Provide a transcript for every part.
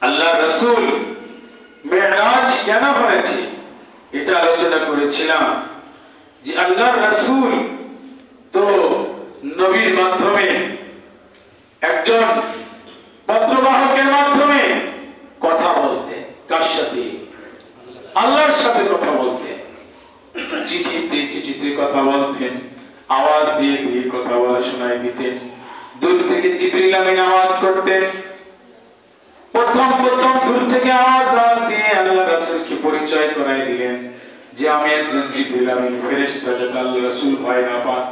আল্লাহ রাসূল মেরাজ কেন হয়েছে এটা আলোচনা করেছিলাম যে আল্লাহ রাসূল তো নবীর মাধ্যমে একজন পত্রবাহকের মাধ্যমে কথা বলতেন। কার সাথে? আল্লাহর সাথে কথা বলতেন। চিঠিতে কথা বলতেন, আওয়াজ দিয়ে দিয়ে কথা বলা শোনায় দিতেন। দূর থেকে জিবরিল আমিন আওয়াজ করতেন। প্রথম দূর থেকে আওয়াজ দিয়ে আল্লাহ রাসূলকে পরিচয় করায় দিলেন যে আমি একজন জিবরিল আমিন ফেরেশতা, যাতে আল্লাহ রাসূল ভয় না পান।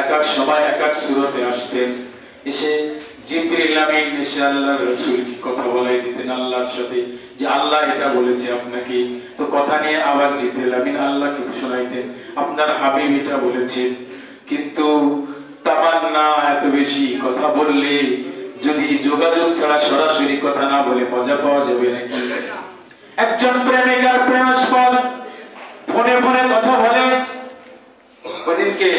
এক এক সময় এক এক সূরতে আসতেন, এসে জিবরিল আমিন এসে আল্লাহ রাসূলকে কথা বলাই দিতেন আল্লাহর সাথে যে আল্লাহ এটা বলেছে আপনাকে। তো কথা নিয়ে আবার জিবরিল আমিন আল্লাহকে শোনাইতেন আপনার হাবিব এটা বলেছেন। কিন্তু তামান্না এত বেশি কথা বললে যদি যোগাযোগ ছাড়া সরাসরি কথা না বলে মজা পাওয়া যাবে নাকি? একজন প্রেমিকার প্রেমাস্পদ ফোনে কথা বলে। ওদিনকে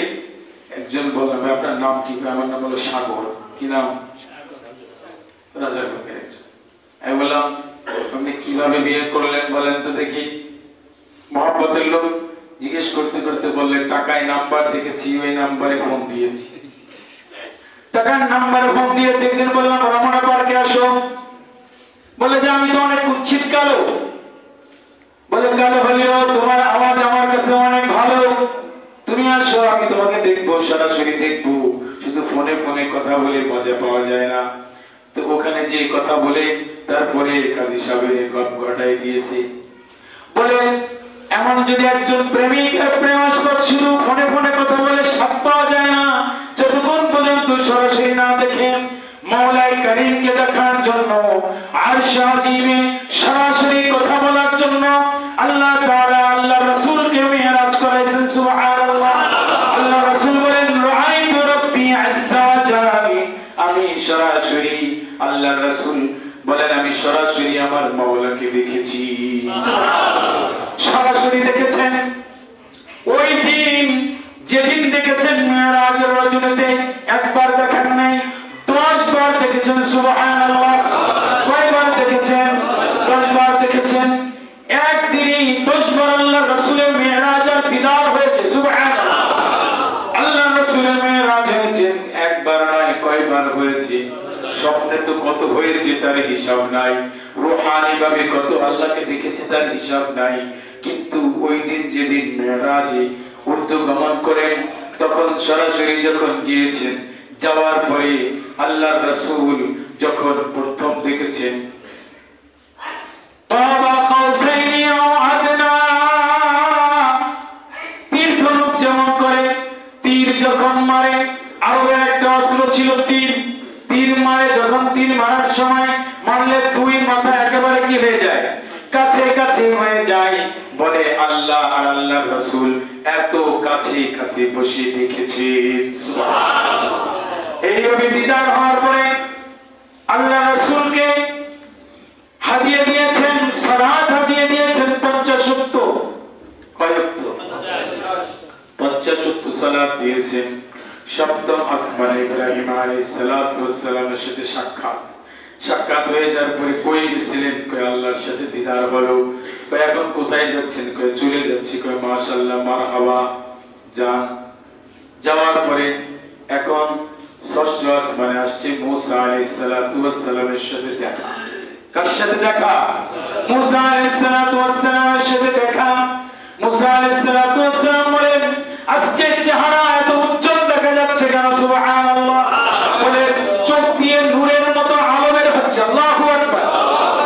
একজন বললাম আপনার নাম কি? আমার নাম হলো সাগর। কি নাম? রাজার মুখের একজন। আমি বললাম আপনি কিভাবে বিয়ে করলেন বলেন তো দেখি। মহব্বতের লোক জিজ্ঞেস করতে করতে বললেন টাকায় নাম্বার দেখেছি, ওই নাম্বারে ফোন দিয়েছি। টাকার নাম্বারে ফোন দিয়েছি। একদিন বললাম রমনা পার্কে আসো। বলে যে আমি তো অনেক কুচ্ছিত কালো। বলে কালো হলেও তোমার আওয়াজ আমার কাছে অনেক ভালো, তুমি আসো আমি তোমাকে দেখবো, সরাসরি দেখবো। শুধু ফোনে কথা বলে মজা পাওয়া যায় না। তো ওখানে যে কথা বলে তারপরে কাজী সাহেবের ঘটাই দিয়েছে। বলে এমন যদি একজন প্রেমিক আর প্রেমাস্পদ শুধু ফোনে কথা বলে স্বাদ পাওয়া যায় না, যতক্ষণ পর্যন্ত সরাসরি না দেখেন। মওলাই করিমকে দেখার জন্য আরশ আজিমে সরাসরি কথা বলার জন্য আল্লাহ তাআলা আল্লাহ রাসূলকে মেরাজ করাইছেন। সুবহানাল্লাহ। আল্লাহ রাসূল বলেন রাআইতু রাব্বি আযজা ওয়া জাল, আমি সরাসরি আল্লাহ রাসূল বলেন আমি সরাসরি আমার মাওলাকে দেখেছি। সরাসরি দেখেছেন। ওই দিন যেদিন দেখেছেন মেরাজের রজনীতে একবার দেখেন নাই, 10 বার দেখেছেন। সুবহানাল্লাহ। কয়বার দেখেছেন? 10 বার দেখেছেন। একদিনই 10 বার আল্লাহ রাসূলের মেরাজ আর দিদার হয়েছে। সুবহানাল্লাহ। আল্লাহ রাসূলের মেরাজ হয়েছে একবার নয়, কয়বার হয়েছে? স্বপ্নে তো কত হয়েছে তার হিসাব নাই, রূহানি ভাবে কত আল্লাহকে দেখেছে তার হিসাব নাই। কিন্তু ওই দিন যেদিন মেরাজে ঊর্ধ্বগমন করেন তখন সরাসরি যখন গিয়েছেন, যাওয়ার পরে আল্লাহর রাসূল যখন প্রথম দেখেছেন কাবা কাউসাইনি আও আদনা, তীর ধনুক যেমন করে তীর যখন মারে, আরো একটা অস্ত্র ছিল তীর মারে, যখন তীর মারার সময় মারলে দুই মাথা একেবারে কি হয়ে যায়? কাছে হয়ে যায়। বলে আল্লাহ আর আল্লাহর রাসূল এত কাছে বসে দেখেছেন। সুবহানাল্লাহ। এইভাবে দিদার হওয়ার পরে আল্লাহ রাসূলকে হাদিয়া দিয়েছেন, সালাত হাদিয়া দিয়েছেন 50 ওয়াক্ত। কয় ওয়াক্ত? 50 ওয়াক্ত সালাত দিয়েছেন। সপ্তম আসমানে ইব্রাহিম আলাইহিস সালাতু ওয়াস সালামের সাথে সাক্ষাৎ হয়ে যাওয়ার পরে কই গেছিলেন? কই আল্লাহর সাথে দিদার হলো। কই এখন কোথায় যাচ্ছেন? কই চলে যাচ্ছি। কই মাশাআল্লাহ মারহাবা যান। যাওয়ার পরে এখন ষষ্ঠ আসমানে আসছে মুসা আলাইহিস সালাতু ওয়াস সালামের সাথে দেখা। কার সাথে দেখা? মুসা আলাইহিস সালাতু ওয়াস সালামের সাথে দেখা। মুসা আলাইহিস সালাতু ওয়াস সালাম বলেন আজকে চেহারা এত উজ্জ্বল দেখা যাচ্ছে কেন? সুবহানাল্লাহ। বলে চোখ দিয়ে নূরের মতো আলো বের হচ্ছে। আল্লাহু আকবার।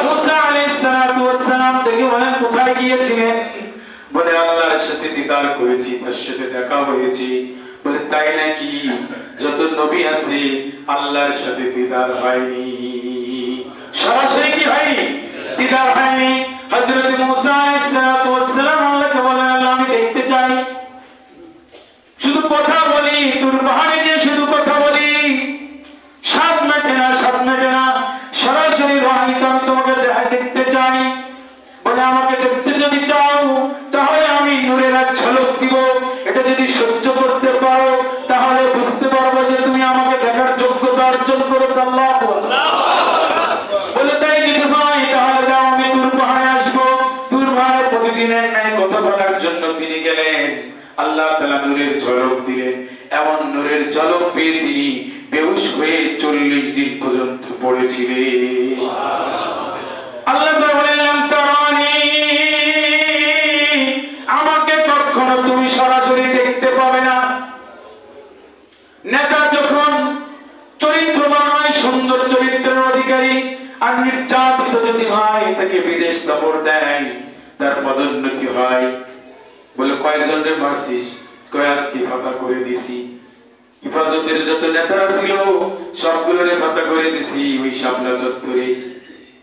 মুসা আলাইহিস সালাতু ওয়াস সালাম দেখে বলেন কোথায় গিয়েছিলেন? বলে আল্লাহর সাথে দিদার করেছি, তার সাথে দেখা হয়েছে। বলে তাই নাকি? যত নবী আছে আল্লাহর সাথে দিদার হয়নি, সরাসরি কি হয়নি? দিদার হয়নি। হযরত মুসা আলাইহিস সালাতু ওয়াস সালাম আল্লাহকে বলেন আল্লাহ আমি দেখতে চাই, শুধু কথা বলি, তোর বাহানে যে শুধু কথা বলি, সাত মেটে না, সরাসরি রহিত আমি তোমাকে দেখতে চাই। বলে আমাকে দেখতে যদি চাও তাহলে আমি নূরের এক ঝলক দিব, এটা যদি সহ্য করতে পারো তাহলে বুঝতে পারবো যে তুমি আমাকে দেখার যোগ্যতা অর্জন করেছো। আল্লাহু আকবার। বলে তাই যদি হয় দিলেন, এমন নূরের ঝলক পেয়ে তিনি বেহুশ হয়ে 40 দিন পর্যন্ত পড়েছিলেন। আল্লাহ বললেন, তারানি, আমাকে কখনো তুমি সরাসরি দেখতে পাবে না। নেতা যখন চরিত্রবান হয়, সুন্দর চরিত্রের অধিকারী, আর নির্যাতিত যদি হয়, তাকে বিদেশ সফর দেয়, তার পদোন্নতি হয়। বলে, কয়জনরে মারছিস? কয়, আজকে ফাঁকা করে দিছি। হেফাজতের যত নেতারা ছিল সবগুলোরে ফাঁকা করে দিছি ওই শাপলা চত্বরে।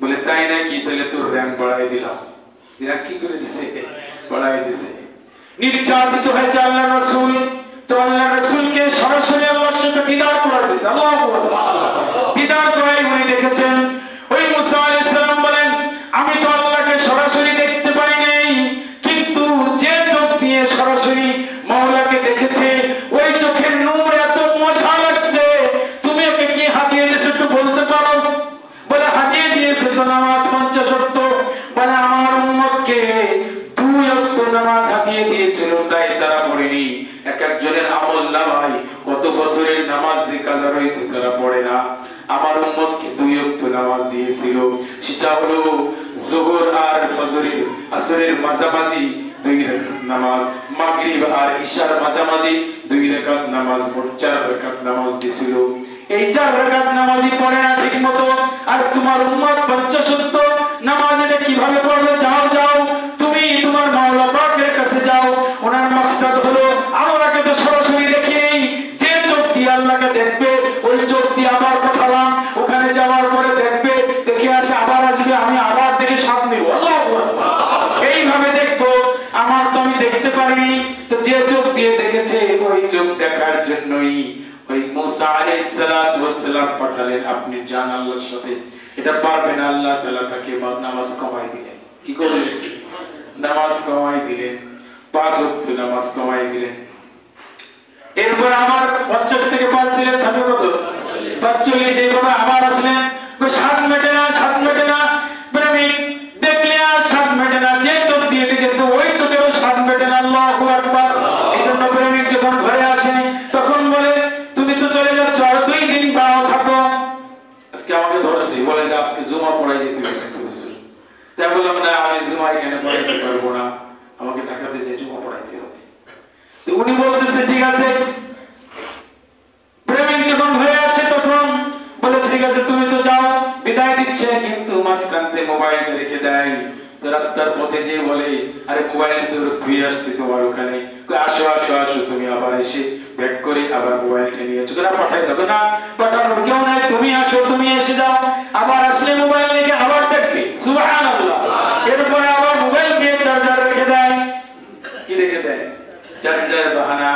বলে, তাই নাকি? তাহলে তোর র্যাঙ্ক বাড়াই দিলাম। র্যাঙ্ক কি করে দিছে? বাড়াই দিছে। নির্যাতিত হয়েছে আল্লাহ রাসূল, তো আল্লাহ রাসূলকে সরাসরি আল্লাহর সাথে দিদার করে দিয়েছে। আল্লাহু আকবার। দিদার করে উনি দেখেছেন। ওই মুসা আলাইহিস সালাম বলেন, আমি তো আল্লাহকে সরাসরি দেখতে পাই নাই, কিন্তু যে চোখ দিয়ে সরাসরি মাওলাকে দেখেছে, ওই চোখের নূর এত মজা লাগছে। তুমি ওকে কি হাদিয়ে দিয়েছো একটু বলতে পারো? বলে, হাদিয়ে দিয়েছে তো নামাজ 50 ওয়াক্ত। বলে, আমার উম্মতকে 2 ওয়াক্ত নামাজ হাদিয়ে দিয়েছিল, তাই তারা পড়েনি। এক একজনের আমল নামায় কত বছরের নামাজ যে কাজা রয়েছে তারা পড়ে না। আমার উম্মতকে 2 ওয়াক্ত নামাজ দিয়েছিল, সেটা হলো যোহর আর ফজরের, আসরের মাঝামাঝি 2 রাকাত নামাজ, মাগরিব আর ইশার মাঝামাঝি 2 রাকাত নামাজ, মোট 4 রাকাত নামাজ দিয়েছিল। এই 4 রাকাত নামাজই পড়ে না ঠিক মতো। আর তোমার উম্মত 50 ওয়াক্ত নামাজ এটা কিভাবে পড়বে? যাও যাও, তুমি তোমার মাওলা পাকের কাছে যাও। ওনার মাকসাদ হলো, আল্লাহকে তো সরাসরি দেখিনি, যে চোখ দিয়ে আল্লাহকে দেখবে ওই চোখ দিয়ে আবার পাঠালাম, ওখানে যাওয়ার পরে দেখবে, দেখে আসে আবার আসবে, আমি আবার দেখে সাথ নেব। আল্লাহু আকবার। এইভাবে দেখবো। আমার তো আমি দেখতে পারিনি, তো যে চোখ দিয়ে দেখেছে ওই চোখ দেখার জন্যই ওই মুসা আলাইহিস সালাতু ওয়াস সালাম পাঠালেন, আপনি যান আল্লাহর সাথে। এটা পারবেন, আল্লাহ তাআলা তাকে নামাজ কমাই দিলেন। কি করলেন? নামাজ কমাই দিলেন, 5 ওয়াক্ত নামাজ কমাই দিলেন। এরপর আবার 50 থেকে 5 দিলেন, থাকে কত? 45। এইভাবে আবার আসলেন, 7 মেটে না, 7 মেটে না। প্রেমিক দেখলে আর 7 মেটে না, যে চোখ দিয়ে দেখেছে ওই চোখেরও 7 মেটে না। আল্লাহু আকবার। এই জন্য প্রেমিক যখন ঘরে আসে তখন বলে, তুমি তো চলে যাচ্ছ, আর 2 দিন বাও থাকো। আজকে আমাকে ধরছে, বলে যে আজকে জুমা পড়াই যেতে হবে। তাই বললাম, না, আমি জুমা এখানে পড়াইতে পারবো না, আমাকে ঢাকাতে যে জুমা পড়াইতে হবে। তো উনি বলতেছে, ঠিক আছে। প্রেমিক যখন ঘরে আসে তখন বলে, ঠিক আছে তুমি তো যাও, বিদায় দিচ্ছে, কিন্তু মাঝখানে মোবাইলটা রেখে দেয়। তো রাস্তার পথে যে বলে, আরে মোবাইল তো ধুয়ে আসছি তোমার ওখানে, আসো আসো আসো। তুমি আবার এসে ব্যাক করে আবার মোবাইলটা নিয়ে চলে পাঠাই দেবে না, পাঠানোর কেউ নাই, তুমি আসো, তুমি এসে যাও। আবার আসলে মোবাইল রেখে আবার দেখবে। সুবহানাল্লাহ। এরপরে আবার মোবাইল দিয়ে চার্জার রেখে দেয়। কি রেখে দেয়? চার্জার বাহানা।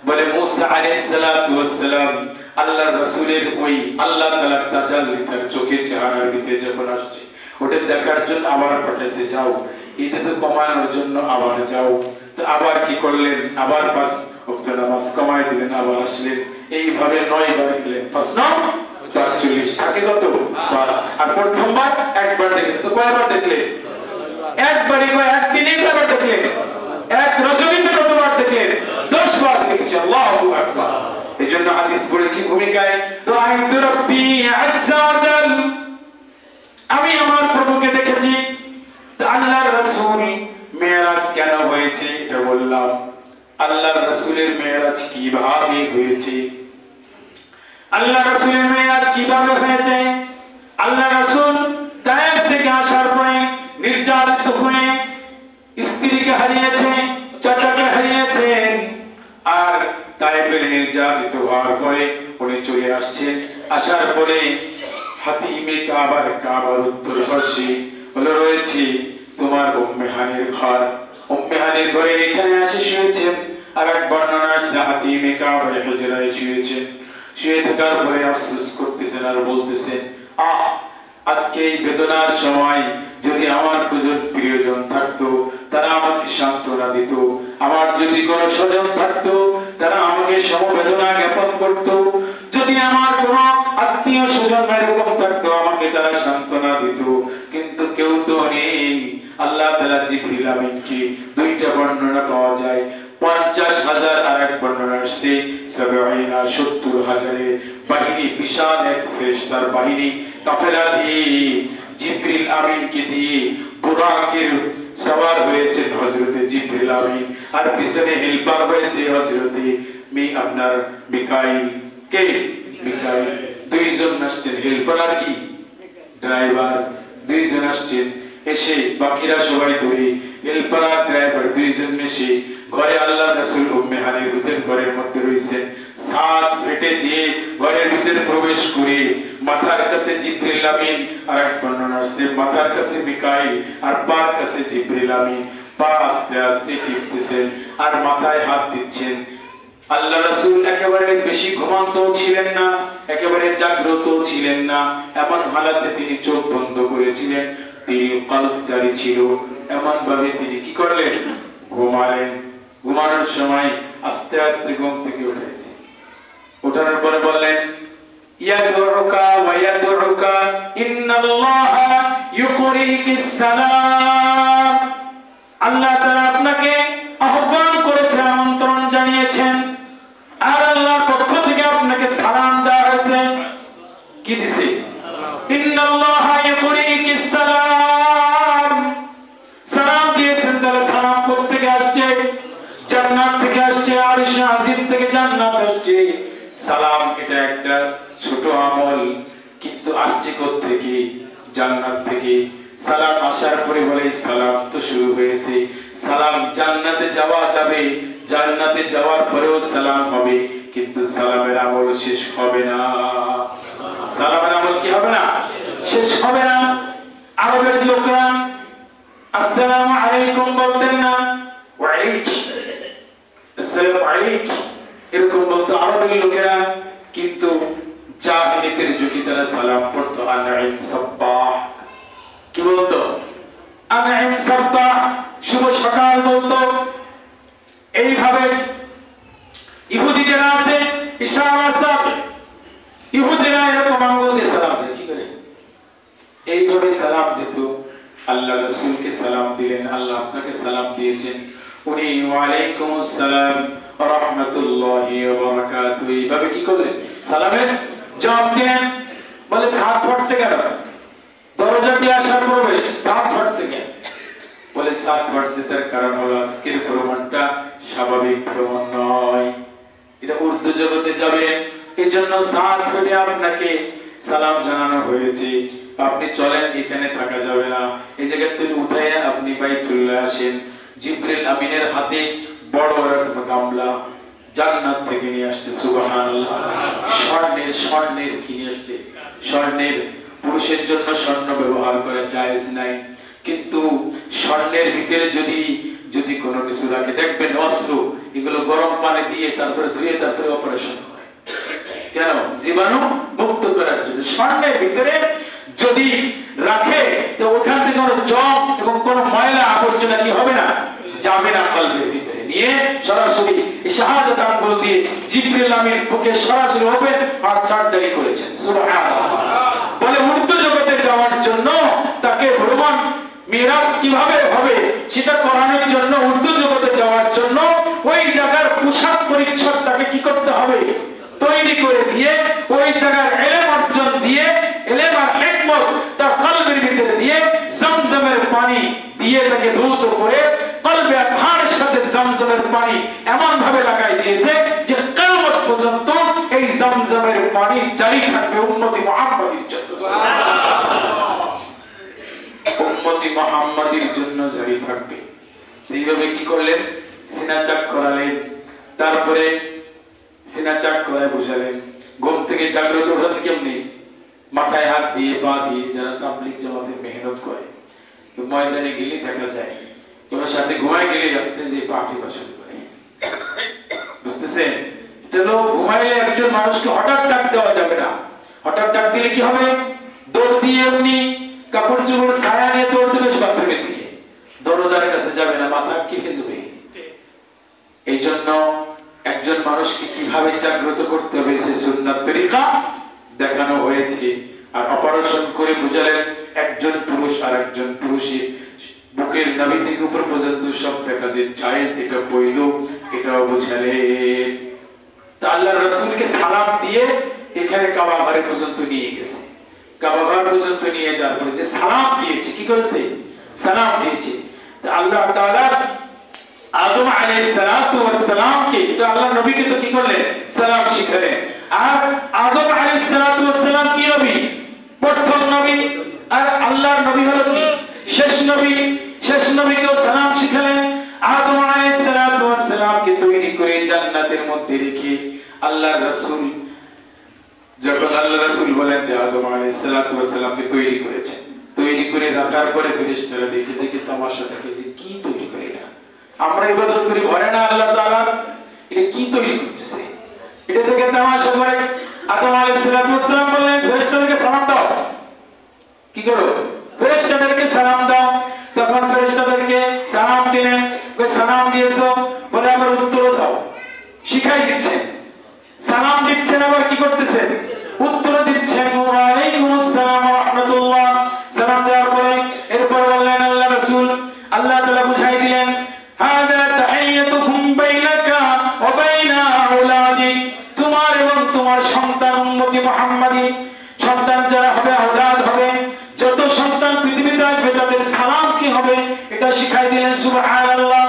বলে, মুসা আলাইহিস সালাতু ওয়াস সালাম আল্লাহর রাসূলের ওই আল্লাহ তাআলার তাজাল্লি তার চোখের চেহারার ভিতরে যখন আসছে, ওটা দেখার জন্য আবার পাঠাইছে, যাও। এটা তো কমানোর জন্য আবার যাও। তো আবার কি করলেন? আবার 5 ওয়াক্ত নামাজ কমাই দিলেন, আবার আসলেন। এইভাবে 9 বার গেলেন। 5 9 45, থাকে কত? 5। আর প্রথমবার একবার দেখেছে, তো কয়বার দেখলেন? একবারই। একদিনই কয়বার দেখলেন? এক রজনীতে কতবার দেখলেন? 10 বার দেখেছে। আল্লাহু আকবার। এজন্য হাদিস পড়েছি ভূমিকায়, রাআইতু রাব্বি আযজা ওয়া জাল, আমি আমার প্রভুকে দেখেছি। তো আল্লাহর রাসূল মেরাজ কেন হয়েছে এটা বললাম। আল্লাহর রাসূলের মেরাজ কিভাবে হয়েছে? আল্লাহ রাসূলের মেরাজ কিভাবে হয়েছে? আল্লাহ রাসূল তায়েফ থেকে আসার পরে নির্যাতিত হয়ে স্ত্রীকে হারিয়েছে, চাচাকে হারিয়েছেন, আর তায়েফের নির্যাতিত হওয়ার পরে উনি চলে আসছেন। আসার পরে হাতিমে কাবার, কাবার উত্তর পাশে হলো রয়েছে তোমার উম্মে হানির ঘর। উম্মে হানির ঘরে এখানে এসে শুয়েছেন। আর এক বর্ণনা আসছে হাতিমে কাবার হুজরায় শুয়েছেন। শুয়ে থাকার পরে আফসোস করতেছেন আর বলতেছেন, আজকে এই বেদনার সময় যদি আমার কোনো প্রিয়জন থাকতো তারা আমাকে সান্ত্বনা দিত, আমার যদি কোনো স্বজন থাকতো তারা আমাকে সমবেদনা জ্ঞাপন করত, যদি আমার কোনো আত্মীয় স্বজন এরকম থাকতো, আমাকে তারা সান্ত্বনা দিত, কিন্তু কেউ তো নেই। আল্লাহ তাআলা জিবরিল আমিনকে দুইটা বর্ণনা পাওয়া যায়, 50,000 আর এক বর্ণনা আসছে 70,000 বাহিনী, বিশাল এক ফেরেশতার বাহিনী কাফেলা দিয়ে জিবরিল আমিনকে দিয়ে বুরাকের সওয়ার হয়েছেন হযরতে জিবরিল আমিন, আর পিছনে হেল্পার হয়েছে হযরতে আপনার মিকাইল। কে? মিকাইল। দুইজন আসছেন, হেল্পার আর কি ড্রাইভার, দুইজন আসছেন। এসে বাকিরা সবাই ধরে হেল্পার আর ড্রাইভার দুইজন মিশে ঘরে আল্লাহ রাসূল উম্মে হানির রুদের ঘরের মধ্যে রয়েছেন। সাত ফেটে যে ঘরের ভিতরে প্রবেশ করে মাথার কাছে জিবরিল আমিন, আর এক বর্ণনা আছে মাথার কাছে মিকাইল আর পার কাছে জিবরিল আমিন, পা আস্তে আস্তে টিপতেছেন আর মাথায় হাত দিচ্ছেন। আল্লাহ রাসূল একেবারে বেশি ঘুমন্ত ছিলেন না, একেবারে জাগ্রত ছিলেন না, এমন হালাতে তিনি চোখ বন্ধ করেছিলেন, তিল কলব জারি ছিল। এমন ভাবে তিনি কি করলেন? ঘুমালেন। ঘুমানোর সময় আস্তে আস্তে ঘুম থেকে উঠেছে। ওঠার পরে বললেন, ইয়াদউকা ওয়া ইয়াদউকা ইন্নাল্লাহা ইউকরিকিস সালাম। আল্লাহ তাআলা আপনাকে আহ্বান করেছেন, আমন্ত্রণ জানিয়েছেন, আর আল্লাহর পক্ষ থেকে আপনাকে সালাম দেওয়া হয়েছে। কি দিছে? ইন্নাল্লাহা ইউকরিকিস সালাম। সালাম দিয়েছেন। তাহলে সালাম কোথা থেকে আসছে? জান্নাত থেকে আসছে, আরশ আজিম থেকে জান্নাত আসছে। সালাম এটা একটা ছোট আমল, কিন্তু আসছে কোথা থেকে? জান্নাত থেকে। সালাম আসার পরে বলে সালাম তো শুরু হয়েছে। সালাম জান্নাতে যাওয়া যাবে, জান্নাতে যাওয়ার পরেও সালাম হবে, কিন্তু সালামের আমল শেষ হবে না। সালামের আমল কি হবে না? শেষ হবে না। আরবের লোকরা আসসালামু আলাইকুম বলতেন না, ওয়ালাইকুম আসসালাম আলাইকুম এরকম বলতো আরবের লোকেরা, কিন্তু জাহিলিয়াতের যুগে তারা সালাম পড়তো আনঈম সাব্বাহ। কি বলতো? আনঈম সাব্বাহ, শুভ সকাল বলতো। এইভাবে ইহুদি যারা আছে, ইশারা সাব, ইহুদিরা এরকম আঙ্গুল দিয়ে সালাম দেয়। কি করে? এইভাবে সালাম দিত। আল্লাহ রাসূলকে সালাম দিলেন, আল্লাহ আপনাকে সালাম দিয়েছেন। উনি ওয়ালাইকুম আসসালাম ওয়া রাহমাতুল্লাহি ওয়া বারাকাতুহু এইভাবে কি করলেন? সালামের জবাব দিলেন। বলে 7 ফাটছে কেন? দরজা দিয়ে আসার প্রবেশ 7 ফাটছে কেন? বলে 7 ফাটছে তার কারণ হলো আজকের ভ্রমণটা স্বাভাবিক ভ্রমণ নয়, এটা উর্দু জগতে যাবে, এজন্য 7 ফেটে আপনাকে সালাম জানানো হয়েছে। আপনি চলেন, এখানে থাকা যাবে না, এই জায়গা থেকে উঠে আপনি বাইতুল্লাহ আসেন। জিবরিল আমিনের হাতে বড় একটা গামলা জান্নাত থেকে নিয়ে আসছে। সুবহানাল্লাহ। স্বর্ণের কি নিয়ে আসছে? স্বর্ণের। পুরুষের জন্য স্বর্ণ ব্যবহার করা জায়েজ নাই, কিন্তু স্বর্ণের ভিতরে যদি কোনো কিছু রাখে, দেখবেন অস্ত্র, এগুলো গরম পানি দিয়ে তারপরে ধুয়ে তারপরে অপারেশন করে। কেন? জীবাণু মুক্ত করার জন্য। স্বর্ণের ভিতরে যদি রাখে তো ওখান থেকে কোনো জং এবং কোনো ময়লা আবর্জনা কি হবে না? যাবে না। কলবের ভিতরে নিয়ে সরাসরি শাহাদাত আঙ্গুল দিয়ে জিবরিল আমিন বুকে সরাসরি ওপেন আর সার্জারি করেছেন। সুবহানাল্লাহ। বলে উর্দু জগতে যাওয়ার জন্য তাকে ভ্রমণ মিরাজ কিভাবে হবে সেটা করানোর জন্য, উর্দু জগতে যাওয়ার জন্য ওই জায়গার পোশাক পরিচ্ছদ তাকে কি করতে হবে? তৈরি করে দিয়ে, ওই জায়গার ইলম অর্জন দিয়ে, ইলম আর হিকমত তার কলবের ভিতরে দিয়ে, জমজমের পানি দিয়ে তাকে ধৌত করে কলবে আধারের সাথে জমজমের পানি এমন ভাবে লাগাই দিয়েছে যে কিয়ামত পর্যন্ত এই জমজমের পানি জারি থাকবে উম্মতি মুহাম্মাদির জন্য। উম্মতি মুহাম্মাদির জন্য জারি থাকবে। এইভাবে কি করলেন? সিনা চাক করালেন, তারপরে সিনা চাক করে বুঝালেন। ঘুম থেকে জাগ্রত হলেন কেমনি? মাথায় হাত দিয়ে, পা দিয়ে। যারা তাবলীগ জামাতে মেহনত করে, ময়দানে গেলে দেখা যায় ওর সাথে ঘুমায় গেলে আসতে যে পাটি বাসন করে, বুঝতেছেন? এটা লোক ঘুমাইলে একজন মানুষকে হঠাৎ ডাক দেওয়া যাবে না। হঠাৎ ডাক দিলে কি হবে? দৌড় দিয়ে এমনি কাপড় চোপড় ছায়া নিয়ে দৌড় দেবে বাথরুমের দিকে, দরজার কাছে যাবে না, মাথা কেঁপে যাবে। এই জন্য একজন মানুষকে কিভাবে জাগ্রত করতে হবে সে সুন্নাত তরিকা দেখানো হয়েছে। আর অপারেশন করে বুঝালেন একজন পুরুষ আর একজন পুরুষই বুকের নাভি থেকে উপর পর্যন্ত সব দেখা যায় জায়েজ, এটা বৈধ, এটাও বুঝালেন। তা আল্লাহর রাসূলকে সালাম দিয়ে এখানে কাবা ঘরে পর্যন্ত নিয়ে গেছে। কাবা ঘর পর্যন্ত নিয়ে যাওয়ার পরে যে সালাম দিয়েছে, কি করেছে? সালাম দিয়েছে। তা আল্লাহ তাআলা আদম আলাইহিস সালাতু ওয়াস সালামকে, তো আল্লাহর নবীকে তো কি করলেন? সালাম শিখালেন। আর আদম আলাইহিস সালাতু ওয়াস সালাম কি নবী? প্রথম নবী। আর আল্লাহর নবী হলো কি? শেষ নবী। শেষ নবীকেও সালাম শিখালেন। আদম আলাইহিস সালাতু ওয়াস সালামকে তৈরি করে জান্নাতের মধ্যে রেখে আল্লাহর রাসূল, যখন আল্লাহ রাসূল বলেন যে আদম আলাইহিস সালাতু ওয়াস সালামকে তৈরি করেছে, তৈরি করে রাখার পরে ফেরেশতারা দেখে দেখে তামাশা দেখে যে কি তৈরি করে না, আমরা ইবাদত করি ঘরে না আল্লাহ তাআলা, এটা কি তৈরি করতেছে, এটা থেকে তামাশা করে আদম আলাইহিস সালাতু ওয়াস সালাম বললেন ফেরেশতাদেরকে সালাম দাও। কি করো? ফেরেশতাদেরকে সালাম দাও। তখন ফেরেশতাদেরকে সালাম দিলেন, ওই সালাম দিয়েছো বলে আবার উত্তর দাও, শিখাই দিচ্ছেন। সালাম দিচ্ছেন আবার কি করতেছেন? উত্তর দিচ্ছেন। ওয়া আলাইকুমুস সালাম ওয়া রাহমাতুল্লাহ। সালাম দেওয়ার পরে এরপর বললেন আল্লাহ রাসূল, আল্লাহ তাআলা বুঝাই দিলেন হাদা তাহিয়াতুকুম বাইনাকা ওয়া বাইনা আওলাদিক, তোমার এবং তোমার সন্তান উম্মতি মুহাম্মাদি, সন্তান যারা হবে, আওলাদ হবে, যত সন্তান পৃথিবীতে আসবে তাদের সালাম কি হবে এটা শিখাই দিলেন। সুবহানাল্লাহ।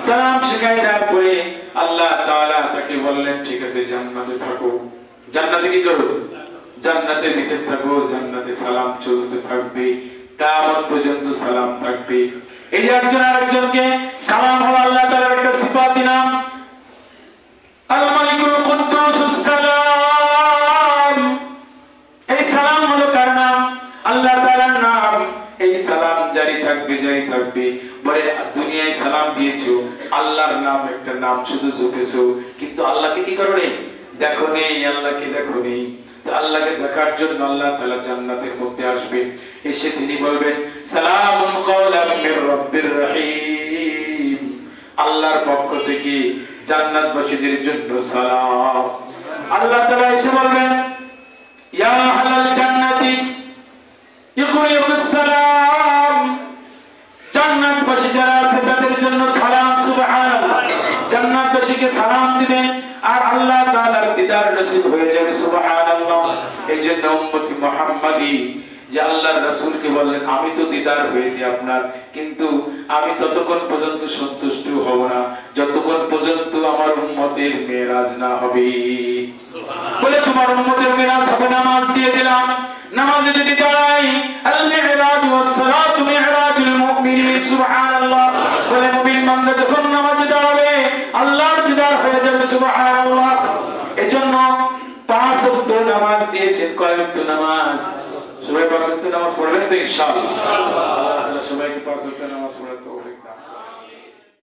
সালাম শিখাই দেওয়ার পরে আল্লাহ তাআলা তাকে বললেন ঠিক আছে জান্নাতে থাকো। জান্নাতে কি করো? জান্নাতের ভিতরে থাকো, জান্নাতে সালাম চলতে থাকবে, কিয়ামত পর্যন্ত সালাম থাকবে। এই যে একজন আরেকজনকে সালাম হলো আল্লাহ তাআলার একটা সিফাতি নাম, আল মালিকুল কুদ্দুসুস সালাম। এই সালাম হলো কার নাম? আল্লাহ তাআলার নাম। এই সালাম জারি থাকবে, জারি থাকবে। বলে দুনিয়ায় সালাম দিয়েছো, আল্লাহর নাম একটা নাম শুধু জপেছো, কিন্তু আল্লাহকে কি করো নেই? দেখো নেই, আল্লাহকে দেখো নেই। তো আল্লাহকে দেখার জন্য আল্লাহ তাআলা জান্নাতের মধ্যে আসবেন। এসে তিনি বলবেন সালামুন কাওলাম মির রাব্বির রহিম, আল্লাহর পক্ষ থেকে জান্নাতবাসীদের জন্য সালাম। আল্লাহ তাআলা এসে বলবেন ইয়া আহলাল জান্নাতি ইকুলিকুস সালাম, জান্নাতবাসী যারা আছে তাদের জন্য সালাম। সুবহানাল্লাহ। জান্নাতবাসীকে সালাম দিবেন আর আল্লাহ তাআলার দিদার নসিব হয়ে যাবে। সুবহানাল্লাহ। এইজন্য উম্মতি মুহাম্মাদি যে আল্লাহর রাসূলকে বললেন আমি তো দিদার হয়েছি আপনার, কিন্তু আমি ততক্ষণ পর্যন্ত সন্তুষ্ট হব না যতক্ষণ পর্যন্ত আমার উম্মতের মেরাজ না হবে। বলে তোমার উম্মতের মেরাজ হবে, নামাজ দিয়ে দিলাম। নামাজে যদি দাঁড়াই আল মি'রাজ ওয়াস সালাতু মি'রাজুল মুমিনিন। সুবহানাল্লাহ। বলে মুমিন বান্দা যখন নামাজে দাঁড়াবে আল্লাহর দিদার হয়ে যাবে। সুবহানাল্লাহ। এজন্য 5 ওয়াক্ত নামাজ দিয়েছেন। কয় ওয়াক্ত নামাজ? সবাই 5 ওয়াক্ত নামাজ পড়বেন তো ইনশাআল্লাহ। আল্লাহ তাআলা সবাইকে 5 ওয়াক্ত নামাজ পড়াতে